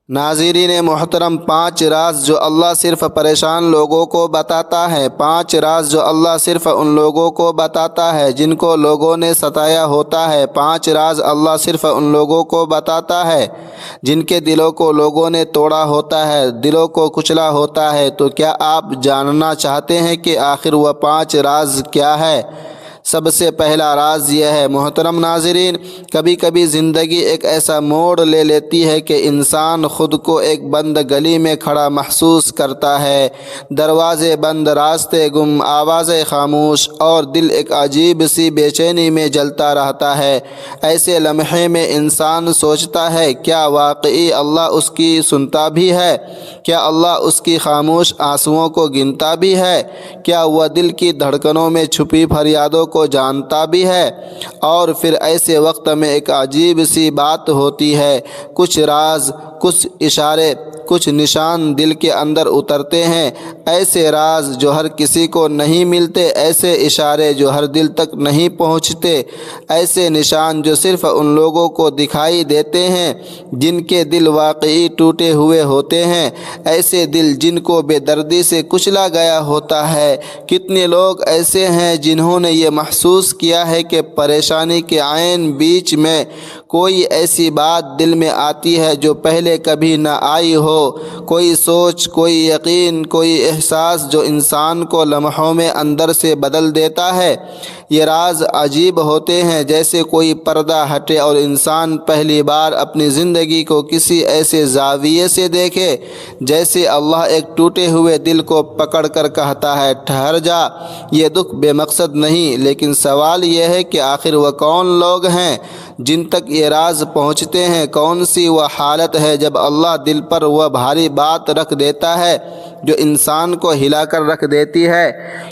ناظرین محترم، 5 راز جو اللہ صرف پریشان لوگوں کو بتاتا ہے، 5 راز جو اللہ صرف ان لوگوں کو بتاتا ہے جن کو لوگوں نے ستایا ہوتا ہے، 5 راز اللہ صرف ان لوگوں کو بتاتا ہے جن کے دلوں کو لوگوں نے توڑا ہوتا ہے، دلوں کو کچلا ہوتا ہے۔ تو کیا آپ جاننا چاہتے ہیں کہ آخر وہ 5 راز کیا ہے؟ سب سے پہلا راز یہ ہے محترم ناظرین، کبھی کبھی زندگی ایک ایسا موڑ لے لیتی ہے کہ انسان خود کو ایک بند گلی میں کھڑا محسوس کرتا ہے، دروازے بند، راستے گم، آوازیں خاموش، اور دل ایک عجیب سی بے چینی میں جلتا رہتا ہے۔ ایسے لمحے میں انسان سوچتا ہے، کیا واقعی اللہ اس کی سنتا بھی ہے؟ کیا اللہ اس کی خاموش آنسوؤں کو گنتا بھی ہے؟ کیا وہ دل کی دھڑکنوں میں چھپی فریادوں کو جانتا بھی ہے؟ اور پھر ایسے وقت میں ایک عجیب سی بات ہوتی ہے، کچھ راز، کچھ اشارے، کچھ نشان دل کے اندر اترتے ہیں، ایسے راز جو ہر کسی کو نہیں ملتے، ایسے اشارے جو ہر دل تک نہیں پہنچتے، ایسے نشان جو صرف ان لوگوں کو دکھائی دیتے ہیں جن کے دل واقعی ٹوٹے ہوئے ہوتے ہیں، ایسے دل جن کو بے دردی سے کچلا گیا ہوتا ہے۔ کتنے لوگ ایسے ہیں جنہوں نے یہ محسوس کیا ہے کہ پریشانی کے عین بیچ میں کوئی ایسی بات دل میں آتی ہے جو پہلے کبھی نہ آئی ہو، کوئی سوچ، کوئی یقین، کوئی احساس جو انسان کو لمحوں میں اندر سے بدل دیتا ہے۔ یہ راز عجیب ہوتے ہیں، جیسے کوئی پردہ ہٹے اور انسان پہلی بار اپنی زندگی کو کسی ایسے زاویے سے دیکھے جیسے اللہ ایک ٹوٹے ہوئے دل کو پکڑ کر کہتا ہے، ٹھہر جا، یہ دکھ بے مقصد نہیں۔ لیکن سوال یہ ہے کہ آخر وہ کون لوگ ہیں جن تک یہ راز پہنچتے ہیں؟ کون سی وہ حالت ہے جب اللہ دل پر وہ بھاری بات رکھ دیتا ہے جو انسان کو ہلا کر رکھ دیتی ہے؟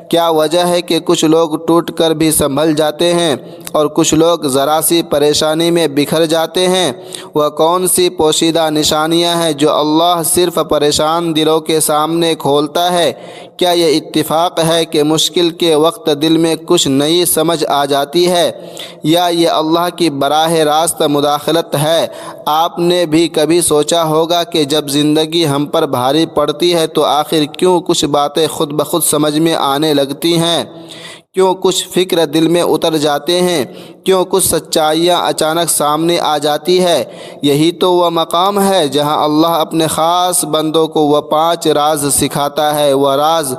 کیا وجہ ہے کہ کچھ لوگ ٹوٹ کر بھی سنبھل جاتے ہیں اور کچھ لوگ ذرا سی پریشانی میں بکھر جاتے ہیں؟ وہ کون سی پوشیدہ نشانیاں ہیں جو اللہ صرف پریشان دلوں کے سامنے کھولتا ہے؟ کیا یہ اتفاق ہے کہ مشکل کے وقت دل میں کچھ نئی سمجھ آ جاتی ہے، یا یہ اللہ کی براہ راست مداخلت ہے؟ آپ نے بھی کبھی سوچا ہوگا کہ جب زندگی ہم پر بھاری پڑتی ہے تو آخر کیوں کچھ باتیں خود بخود سمجھ میں آنے لگتی ہیں؟ کیوں کچھ فکر دل میں اتر جاتے ہیں؟ کیوں کچھ سچائیاں اچانک سامنے آ جاتی ہے؟ یہی تو وہ مقام ہے جہاں اللہ اپنے خاص بندوں کو وہ 5 راز سکھاتا ہے، وہ راز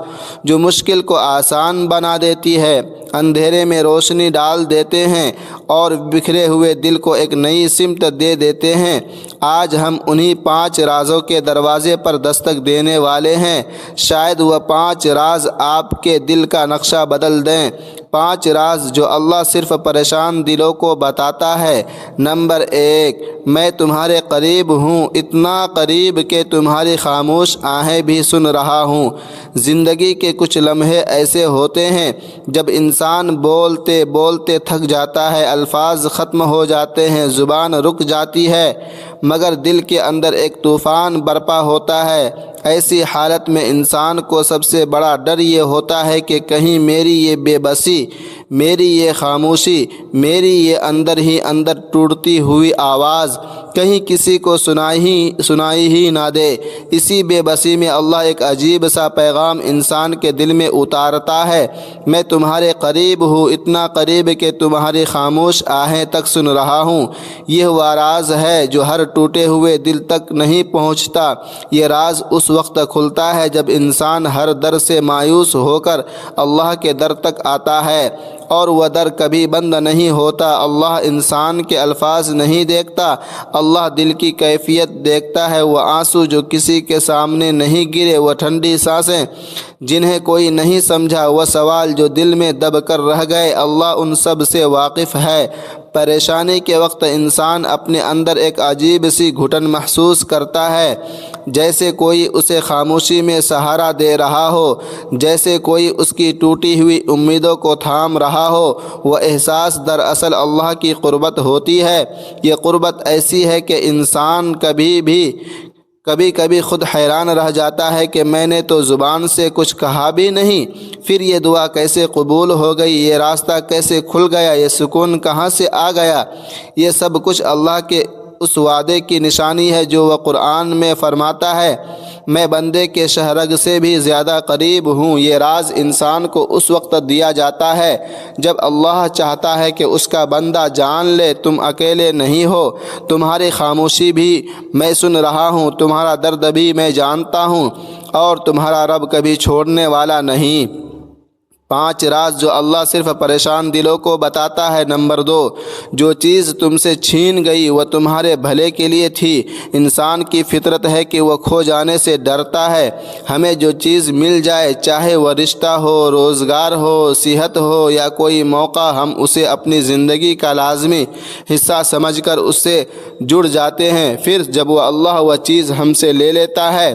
جو مشکل کو آسان بنا دیتی ہے، اندھیرے میں روشنی ڈال دیتے ہیں اور بکھرے ہوئے دل کو ایک نئی سمت دے دیتے ہیں۔ آج ہم انہی 5 رازوں کے دروازے پر دستک دینے والے ہیں۔ شاید وہ 5 راز آپ کے دل کا نقشہ بدل دیں۔ 5 راز جو اللہ صرف پریشان دلوں کو بتاتا ہے۔ نمبر 1، میں تمہارے قریب ہوں، اتنا قریب کہ تمہاری خاموش آہیں بھی سن رہا ہوں۔ زندگی کے کچھ لمحے ایسے ہوتے ہیں جب انسان بولتے بولتے تھک جاتا ہے، الفاظ ختم ہو جاتے ہیں، زبان رک جاتی ہے، مگر دل کے اندر ایک طوفان برپا ہوتا ہے۔ ایسی حالت میں انسان کو سب سے بڑا ڈر یہ ہوتا ہے کہ کہیں میری یہ بے بسی، میری یہ خاموشی، میری یہ اندر ہی اندر ٹوٹتی ہوئی آواز کہیں کسی کو سنائی ہی نہ دے۔ اسی بے بسی میں اللہ ایک عجیب سا پیغام انسان کے دل میں اتارتا ہے، میں تمہارے قریب ہوں، اتنا قریب کہ تمہاری خاموش آہیں تک سن رہا ہوں۔ یہ وہ راز ہے جو ہر ٹوٹے ہوئے دل تک نہیں پہنچتا۔ یہ راز اس وقت کھلتا ہے جب انسان ہر در سے مایوس ہو کر اللہ کے در تک آتا ہے، اور وہ در کبھی بند نہیں ہوتا۔ اللہ انسان کے الفاظ نہیں دیکھتا، اللہ دل کی کیفیت دیکھتا ہے۔ وہ آنسو جو کسی کے سامنے نہیں گرے، وہ ٹھنڈی سانسیں جنہیں کوئی نہیں سمجھا، وہ سوال جو دل میں دب کر رہ گئے، اللہ ان سب سے واقف ہے۔ پریشانی کے وقت انسان اپنے اندر ایک عجیب سی گھٹن محسوس کرتا ہے، جیسے کوئی اسے خاموشی میں سہارا دے رہا ہو، جیسے کوئی اس کی ٹوٹی ہوئی امیدوں کو تھام رہا ہو۔ وہ احساس دراصل اللہ کی قربت ہوتی ہے۔ یہ قربت ایسی ہے کہ انسان کبھی کبھی خود حیران رہ جاتا ہے کہ میں نے تو زبان سے کچھ کہا بھی نہیں، پھر یہ دعا کیسے قبول ہو گئی، یہ راستہ کیسے کھل گیا، یہ سکون کہاں سے آ گیا؟ یہ سب کچھ اللہ کے اس وعدے کی نشانی ہے جو وہ قرآن میں فرماتا ہے، میں بندے کے شہرگ سے بھی زیادہ قریب ہوں۔ یہ راز انسان کو اس وقت دیا جاتا ہے جب اللہ چاہتا ہے کہ اس کا بندہ جان لے تم اکیلے نہیں ہو، تمہاری خاموشی بھی میں سن رہا ہوں، تمہارا درد بھی میں جانتا ہوں، اور تمہارا رب کبھی چھوڑنے والا نہیں۔ 5 راز جو اللہ صرف پریشان دلوں کو بتاتا ہے۔ نمبر 2، جو چیز تم سے چھین گئی وہ تمہارے بھلے کے لیے تھی۔ انسان کی فطرت ہے کہ وہ کھو جانے سے ڈرتا ہے۔ ہمیں جو چیز مل جائے، چاہے وہ رشتہ ہو، روزگار ہو، صحت ہو یا کوئی موقع، ہم اسے اپنی زندگی کا لازمی حصہ سمجھ کر اس سے جڑ جاتے ہیں۔ پھر جب وہ اللہ وہ چیز ہم سے لے لیتا ہے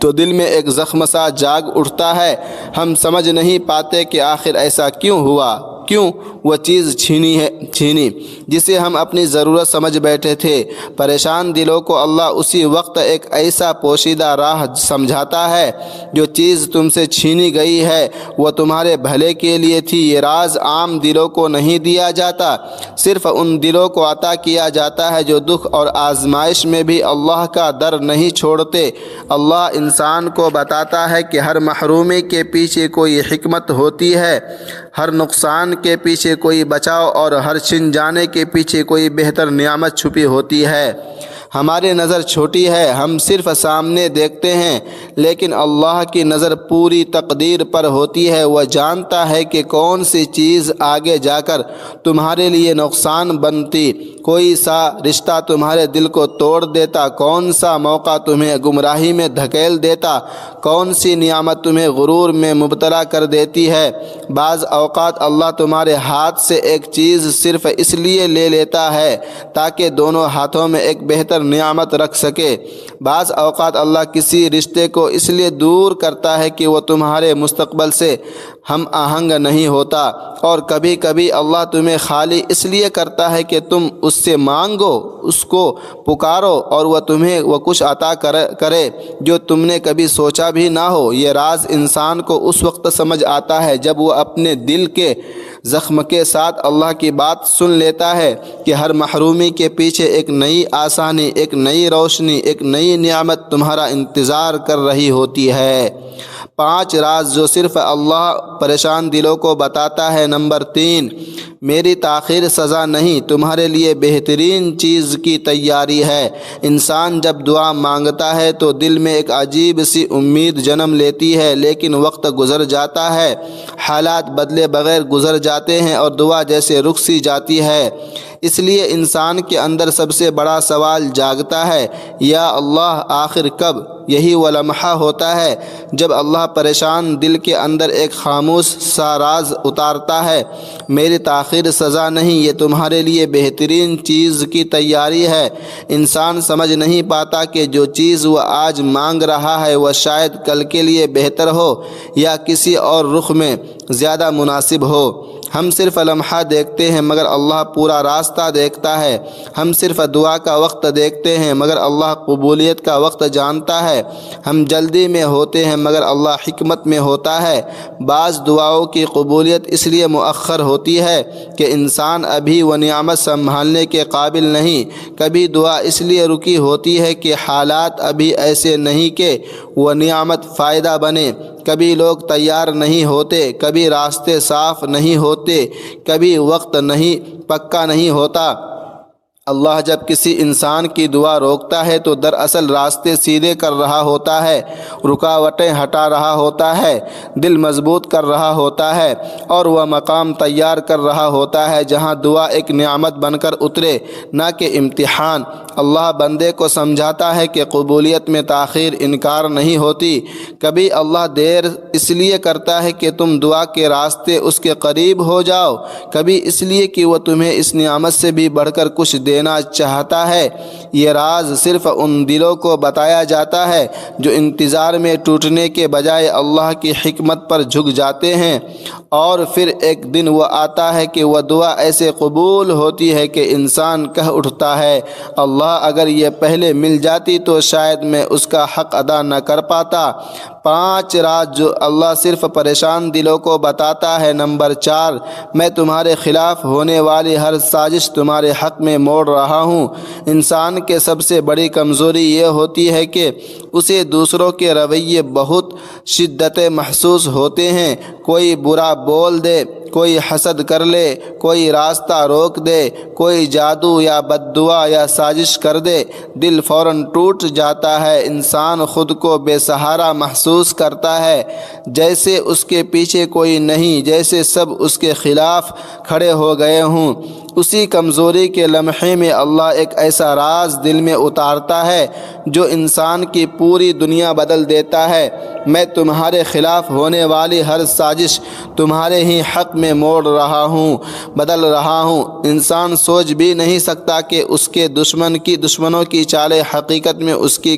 تو دل میں ایک زخم سا جاگ اٹھتا ہے۔ ہم سمجھ نہیں پاتے کہ آخر ایسا کیوں ہوا، کیوں وہ چیز چھینی جسے ہم اپنی ضرورت سمجھ بیٹھے تھے۔ پریشان دلوں کو اللہ اسی وقت ایک ایسا پوشیدہ راہ سمجھاتا ہے۔ جو چیز تم سے چھینی گئی ہے وہ تمہارے بھلے کے لیے تھی۔ یہ راز عام دلوں کو نہیں دیا جاتا، صرف ان دلوں کو عطا کیا جاتا ہے جو دکھ اور آزمائش میں بھی اللہ کا در نہیں چھوڑتے۔ اللہ انسان کو بتاتا ہے کہ ہر محرومی کے پیچھے کوئی حکمت ہوتی ہے، ہر نقصان کے پیچھے کوئی بچاؤ اور ہر چھن جانے کے پیچھے کوئی بہتر نعمت چھپی ہوتی ہے۔ ہماری نظر چھوٹی ہے، ہم صرف سامنے دیکھتے ہیں، لیکن اللہ کی نظر پوری تقدیر پر ہوتی ہے۔ وہ جانتا ہے کہ کون سی چیز آگے جا کر تمہارے لیے نقصان بنتی، کوئی سا رشتہ تمہارے دل کو توڑ دیتا، کون سا موقع تمہیں گمراہی میں دھکیل دیتا، کون سی نعمت تمہیں غرور میں مبتلا کر دیتی ہے۔ بعض اوقات اللہ تمہارے ہاتھ سے ایک چیز صرف اس لیے لے لیتا ہے تاکہ دونوں ہاتھوں میں ایک بہتر نعمت رکھ سکے۔ بعض اوقات اللہ کسی رشتے کو اس لیے دور کرتا ہے کہ وہ تمہارے مستقبل سے ہم آہنگ نہیں ہوتا، اور کبھی کبھی اللہ تمہیں خالی اس لیے کرتا ہے کہ تم اس سے مانگو، اس کو پکارو اور وہ تمہیں وہ کچھ عطا کرے جو تم نے کبھی سوچا بھی نہ ہو۔ یہ راز انسان کو اس وقت سمجھ آتا ہے جب وہ اپنے دل کے زخم کے ساتھ اللہ کی بات سن لیتا ہے کہ ہر محرومی کے پیچھے ایک نئی آسانی، ایک نئی روشنی، ایک نئی نعمت تمہارا انتظار کر رہی ہوتی ہے۔ 5 راز جو صرف اللہ پریشان دلوں کو بتاتا ہے۔ نمبر 3، میری تاخیر سزا نہیں، تمہارے لیے بہترین چیز کی تیاری ہے۔ انسان جب دعا مانگتا ہے تو دل میں ایک عجیب سی امید جنم لیتی ہے، لیکن وقت گزر جاتا ہے، حالات بدلے بغیر گزر جاتے ہیں اور دعا جیسے رک سی جاتی ہے۔ اس لیے انسان کے اندر سب سے بڑا سوال جاگتا ہے، یا اللہ آخر کب؟ یہی وہ لمحہ ہوتا ہے جب اللہ پریشان دل کے اندر ایک خاموش سا راز اتارتا ہے، میری تاخیر سزا نہیں، یہ تمہارے لیے بہترین چیز کی تیاری ہے۔ انسان سمجھ نہیں پاتا کہ جو چیز وہ آج مانگ رہا ہے وہ شاید کل کے لیے بہتر ہو یا کسی اور رخ میں زیادہ مناسب ہو۔ ہم صرف لمحہ دیکھتے ہیں مگر اللہ پورا راستہ دیکھتا ہے۔ ہم صرف دعا کا وقت دیکھتے ہیں مگر اللہ قبولیت کا وقت جانتا ہے۔ ہم جلدی میں ہوتے ہیں مگر اللہ حکمت میں ہوتا ہے۔ بعض دعاؤں کی قبولیت اس لیے مؤخر ہوتی ہے کہ انسان ابھی وہ نعمت سنبھالنے کے قابل نہیں۔ کبھی دعا اس لیے رکی ہوتی ہے کہ حالات ابھی ایسے نہیں کہ وہ نعمت فائدہ بنے۔ کبھی لوگ تیار نہیں ہوتے، کبھی راستے صاف نہیں ہوتے، کبھی وقت پکا نہیں ہوتا۔ اللہ جب کسی انسان کی دعا روکتا ہے تو دراصل راستے سیدھے کر رہا ہوتا ہے، رکاوٹیں ہٹا رہا ہوتا ہے، دل مضبوط کر رہا ہوتا ہے، اور وہ مقام تیار کر رہا ہوتا ہے جہاں دعا ایک نعمت بن کر اترے، نہ کہ امتحان۔ اللہ بندے کو سمجھاتا ہے کہ قبولیت میں تاخیر انکار نہیں ہوتی۔ کبھی اللہ دیر اس لیے کرتا ہے کہ تم دعا کے راستے اس کے قریب ہو جاؤ، کبھی اس لیے کہ وہ تمہیں اس نعمت سے بھی بڑھ کر کچھ دینا چاہتا ہے۔ یہ راز صرف ان دلوں کو بتایا جاتا ہے جو انتظار میں ٹوٹنے کے بجائے اللہ کی حکمت پر جھک جاتے ہیں اور پھر ایک دن وہ آتا ہے کہ وہ دعا ایسے قبول ہوتی ہے کہ انسان کہہ اٹھتا ہے اللہ اگر یہ پہلے مل جاتی تو شاید میں اس کا حق ادا نہ کر پاتا۔ 5 راز جو اللہ صرف پریشان دلوں کو بتاتا ہے۔ نمبر 4، میں تمہارے خلاف ہونے والی ہر سازش تمہارے حق میں موڑ رہا ہوں۔ انسان کے سب سے بڑی کمزوری یہ ہوتی ہے کہ اسے دوسروں کے رویے بہت شدت محسوس ہوتے ہیں۔ کوئی برا بول دے، کوئی حسد کر لے، کوئی راستہ روک دے، کوئی جادو یا بد دعا یا سازش کر دے، دل فوراً ٹوٹ جاتا ہے۔ انسان خود کو بے سہارا محسوس کرتا ہے، جیسے اس کے پیچھے کوئی نہیں، جیسے سب اس کے خلاف کھڑے ہو گئے ہوں۔ اسی کمزوری کے لمحے میں اللہ ایک ایسا راز دل میں اتارتا ہے جو انسان کی پوری دنیا بدل دیتا ہے۔ میں تمہارے خلاف ہونے والی ہر سازش تمہارے ہی حق میں موڑ رہا ہوں، بدل رہا ہوں۔ انسان سوچ بھی نہیں سکتا کہ اس کے دشمنوں کی چالیں حقیقت میں اس کی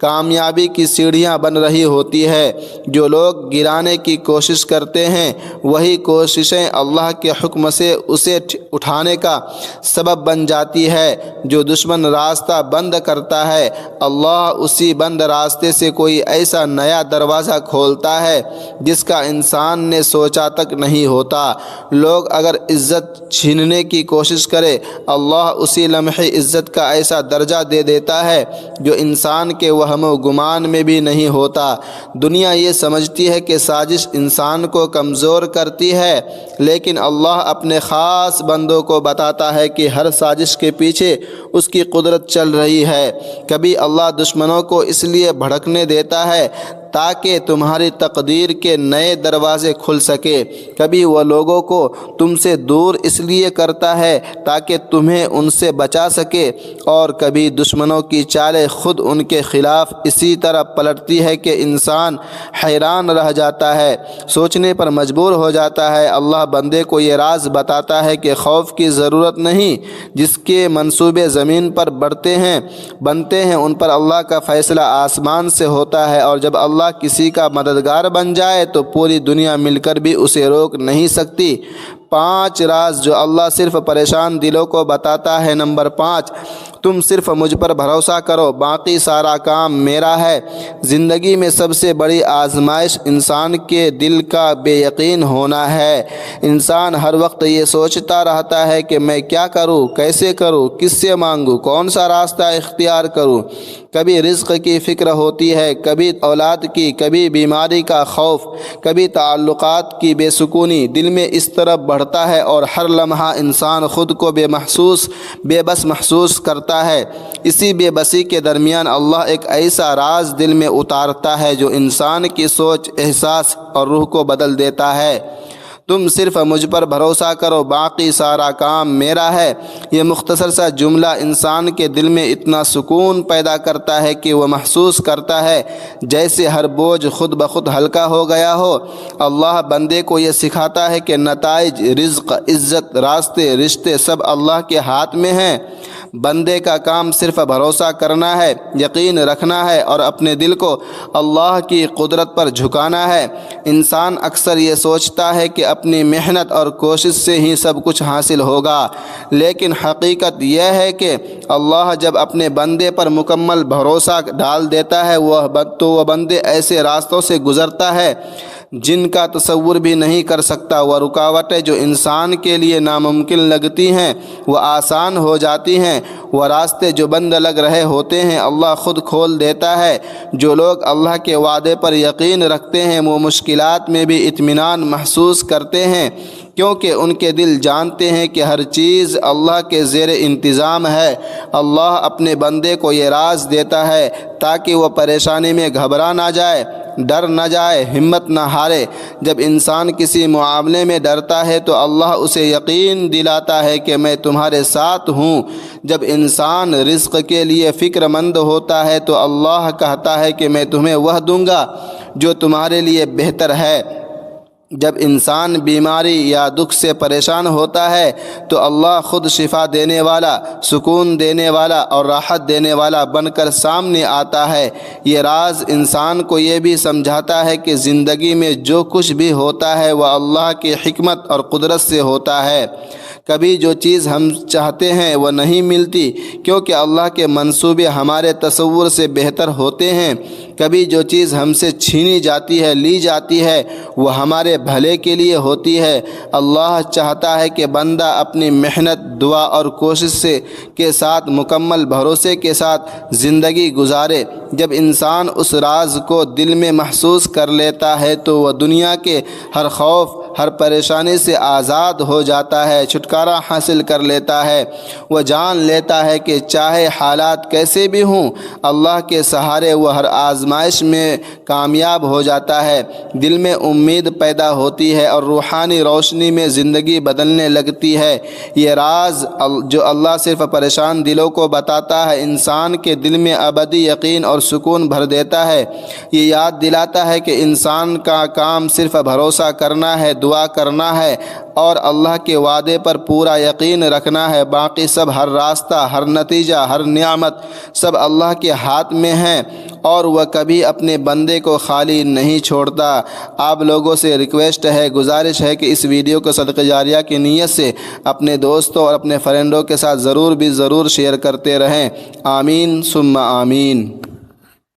کامیابی کی سیڑھیاں بن رہی ہوتی ہے۔ جو لوگ گرانے کی کوشش کرتے ہیں وہی کوششیں اللہ کے حکم سے اسے اٹھانے کا سبب بن جاتی ہے۔ جو دشمن راستہ بند کرتا ہے اللہ اسی بند راستے سے کوئی ایسا نیا دروازہ کھولتا ہے جس کا انسان نے سوچا تک نہیں ہوتا۔ لوگ اگر عزت چھیننے کی کوشش کرے اللہ اسی لمحے عزت کا ایسا درجہ دے دیتا ہے جو انسان کے وہم و گمان میں بھی نہیں ہوتا۔ دنیا یہ سمجھتی ہے کہ سازش انسان کو کمزور کرتی ہے، لیکن اللہ اپنے خاص بندوں کو بتاتا ہے کہ ہر سازش کے پیچھے اس کی قدرت چل رہی ہے۔ کبھی اللہ دشمنوں کو اس لیے بھڑکنے دیتا ہے تاکہ تمہاری تقدیر کے نئے دروازے کھل سکے۔ کبھی وہ لوگوں کو تم سے دور اس لیے کرتا ہے تاکہ تمہیں ان سے بچا سکے، اور کبھی دشمنوں کی چالیں خود ان کے خلاف اسی طرح پلٹتی ہے کہ انسان حیران رہ جاتا ہے، سوچنے پر مجبور ہو جاتا ہے۔ اللہ بندے کو یہ راز بتاتا ہے کہ خوف کی ضرورت نہیں۔ جس کے منصوبے زمین پر بنتے ہیں ان پر اللہ کا فیصلہ آسمان سے ہوتا ہے، اور جب اللہ کسی کا مددگار بن جائے تو پوری دنیا مل کر بھی اسے روک نہیں سکتی۔ 5 راز جو اللہ صرف پریشان دلوں کو بتاتا ہے۔ نمبر 5، تم صرف مجھ پر بھروسہ کرو، باقی سارا کام میرا ہے۔ زندگی میں سب سے بڑی آزمائش انسان کے دل کا بے یقین ہونا ہے۔ انسان ہر وقت یہ سوچتا رہتا ہے کہ میں کیا کروں، کیسے کروں، کس سے مانگوں، کون سا راستہ اختیار کروں۔ کبھی رزق کی فکر ہوتی ہے، کبھی اولاد کی، کبھی بیماری کا خوف، کبھی تعلقات کی بے سکونی دل میں اس طرح بڑھتا ہے، اور ہر لمحہ انسان خود کو بے بس محسوس کرتا ہے۔ اسی بے بسی کے درمیان اللہ ایک ایسا راز دل میں اتارتا ہے جو انسان کی سوچ، احساس اور روح کو بدل دیتا ہے۔ تم صرف مجھ پر بھروسہ کرو، باقی سارا کام میرا ہے۔ یہ مختصر سا جملہ انسان کے دل میں اتنا سکون پیدا کرتا ہے کہ وہ محسوس کرتا ہے جیسے ہر بوجھ خود بخود ہلکا ہو گیا ہو۔ اللہ بندے کو یہ سکھاتا ہے کہ نتائج، رزق، عزت، راستے، رشتے سب اللہ کے ہاتھ میں ہیں۔ بندے کا کام صرف بھروسہ کرنا ہے، یقین رکھنا ہے اور اپنے دل کو اللہ کی قدرت پر جھکانا ہے۔ انسان اکثر یہ سوچتا ہے کہ اپنی محنت اور کوشش سے ہی سب کچھ حاصل ہوگا، لیکن حقیقت یہ ہے کہ اللہ جب اپنے بندے پر مکمل بھروسہ ڈال دیتا ہے تو وہ بندے ایسے راستوں سے گزرتا ہے جن کا تصور بھی نہیں کر سکتا۔ وہ رکاوٹیں جو انسان کے لیے ناممکن لگتی ہیں وہ آسان ہو جاتی ہیں، وہ راستے جو بند لگ رہے ہوتے ہیں اللہ خود کھول دیتا ہے۔ جو لوگ اللہ کے وعدے پر یقین رکھتے ہیں وہ مشکلات میں بھی اطمینان محسوس کرتے ہیں، کیونکہ ان کے دل جانتے ہیں کہ ہر چیز اللہ کے زیر انتظام ہے۔ اللہ اپنے بندے کو یہ راز دیتا ہے تاکہ وہ پریشانی میں گھبرا نہ جائے، ڈر نہ جائے، ہمت نہ ہارے۔ جب انسان کسی معاملے میں ڈرتا ہے تو اللہ اسے یقین دلاتا ہے کہ میں تمہارے ساتھ ہوں۔ جب انسان رزق کے لیے فکر مند ہوتا ہے تو اللہ کہتا ہے کہ میں تمہیں وہ دوں گا جو تمہارے لیے بہتر ہے۔ جب انسان بیماری یا دکھ سے پریشان ہوتا ہے تو اللہ خود شفا دینے والا، سکون دینے والا اور راحت دینے والا بن کر سامنے آتا ہے۔ یہ راز انسان کو یہ بھی سمجھاتا ہے کہ زندگی میں جو کچھ بھی ہوتا ہے وہ اللہ کی حکمت اور قدرت سے ہوتا ہے۔ کبھی جو چیز ہم چاہتے ہیں وہ نہیں ملتی کیونکہ اللہ کے منصوبے ہمارے تصور سے بہتر ہوتے ہیں۔ کبھی جو چیز ہم سے چھینی جاتی ہے، لی جاتی ہے، وہ ہمارے بھلے کے لیے ہوتی ہے۔ اللہ چاہتا ہے کہ بندہ اپنی محنت، دعا اور کوشش کے ساتھ مکمل بھروسے کے ساتھ زندگی گزارے۔ جب انسان اس راز کو دل میں محسوس کر لیتا ہے تو وہ دنیا کے ہر خوف، ہر پریشانی سے آزاد ہو جاتا ہے، چھٹکارا حاصل کر لیتا ہے۔ وہ جان لیتا ہے کہ چاہے حالات کیسے بھی ہوں، اللہ کے سہارے وہ ہر آزمائش میں کامیاب ہو جاتا ہے۔ دل میں امید پیدا ہوتی ہے اور روحانی روشنی میں زندگی بدلنے لگتی ہے۔ یہ راز جو اللہ صرف پریشان دلوں کو بتاتا ہے، انسان کے دل میں ابدی یقین اور سکون بھر دیتا ہے۔ یہ یاد دلاتا ہے کہ انسان کا کام صرف بھروسہ کرنا ہے، دعا کرنا ہے اور اللہ کے وعدے پر پورا یقین رکھنا ہے۔ باقی سب، ہر راستہ، ہر نتیجہ، ہر نعمت سب اللہ کے ہاتھ میں ہیں اور وہ کبھی اپنے بندے کو خالی نہیں چھوڑتا۔ آپ لوگوں سے ریکویسٹ ہے، گزارش ہے کہ اس ویڈیو کو صدقہ جاریہ کی نیت سے اپنے دوستوں اور اپنے فرینڈوں کے ساتھ ضرور شیئر کرتے رہیں۔ آمین ثم آمین۔